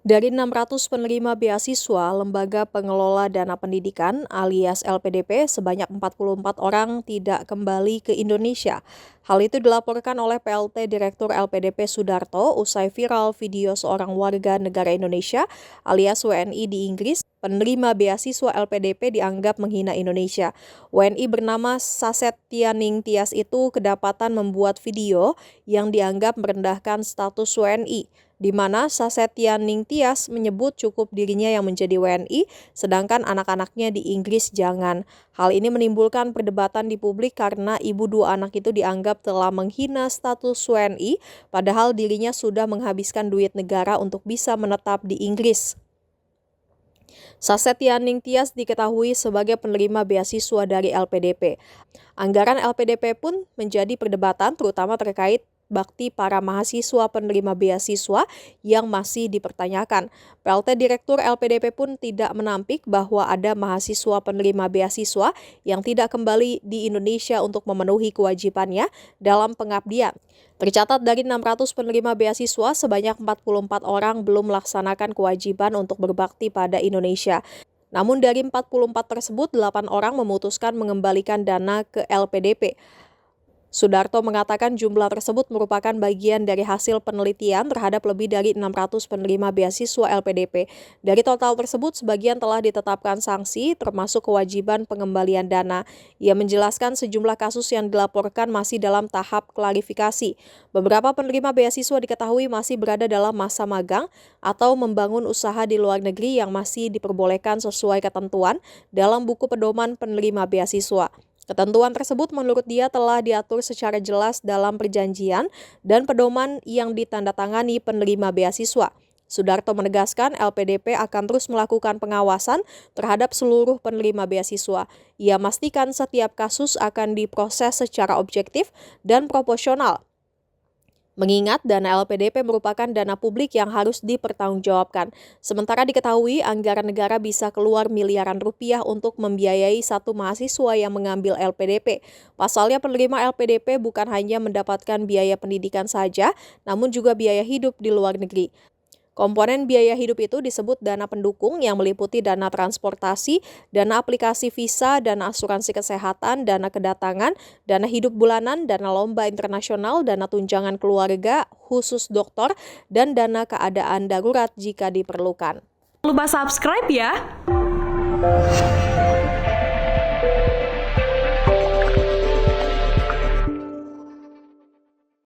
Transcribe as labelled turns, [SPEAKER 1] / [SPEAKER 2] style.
[SPEAKER 1] Dari 600 penerima beasiswa, Lembaga Pengelola Dana Pendidikan alias LPDP sebanyak 44 orang tidak kembali ke Indonesia. Hal itu dilaporkan oleh PLT Direktur LPDP Sudarto usai viral video seorang warga negara Indonesia alias WNI di Inggris. Penerima beasiswa LPDP dianggap menghina Indonesia. WNI bernama Saset Tianing Tias itu kedapatan membuat video yang dianggap merendahkan status WNI, di mana Saset Tianing Tias menyebut cukup dirinya yang menjadi WNI, sedangkan anak-anaknya di Inggris jangan. Hal ini menimbulkan perdebatan di publik karena ibu dua anak itu dianggap telah menghina status WNI, padahal dirinya sudah menghabiskan duit negara untuk bisa menetap di Inggris. Saset Tianing Tias diketahui sebagai penerima beasiswa dari LPDP. Anggaran LPDP pun menjadi perdebatan terutama terkait bakti para mahasiswa penerima beasiswa yang masih dipertanyakan. PLT Direktur LPDP pun tidak menampik bahwa ada mahasiswa penerima beasiswa yang tidak kembali di Indonesia untuk memenuhi kewajibannya dalam pengabdian. Tercatat dari 600 penerima beasiswa, sebanyak 44 orang belum melaksanakan kewajiban untuk berbakti pada Indonesia. Namun dari 44 tersebut, 8 orang memutuskan mengembalikan dana ke LPDP. Sudarto mengatakan jumlah tersebut merupakan bagian dari hasil penelitian terhadap lebih dari 600 penerima beasiswa LPDP. Dari total tersebut, sebagian telah ditetapkan sanksi, termasuk kewajiban pengembalian dana. Ia menjelaskan sejumlah kasus yang dilaporkan masih dalam tahap klarifikasi. Beberapa penerima beasiswa diketahui masih berada dalam masa magang atau membangun usaha di luar negeri yang masih diperbolehkan sesuai ketentuan dalam buku pedoman penerima beasiswa. Ketentuan tersebut menurut dia telah diatur secara jelas dalam perjanjian dan pedoman yang ditandatangani penerima beasiswa. Sudarto menegaskan LPDP akan terus melakukan pengawasan terhadap seluruh penerima beasiswa. Ia memastikan setiap kasus akan diproses secara objektif dan proporsional. Mengingat dana LPDP merupakan dana publik yang harus dipertanggungjawabkan. Sementara diketahui anggaran negara bisa keluar miliaran rupiah untuk membiayai satu mahasiswa yang mengambil LPDP. Pasalnya penerima LPDP bukan hanya mendapatkan biaya pendidikan saja, namun juga biaya hidup di luar negeri. Komponen biaya hidup itu disebut dana pendukung yang meliputi dana transportasi, dana aplikasi visa, dana asuransi kesehatan, dana kedatangan, dana hidup bulanan, dana lomba internasional, dana tunjangan keluarga, khusus dokter, dan dana keadaan darurat jika diperlukan.
[SPEAKER 2] Jangan lupa subscribe ya!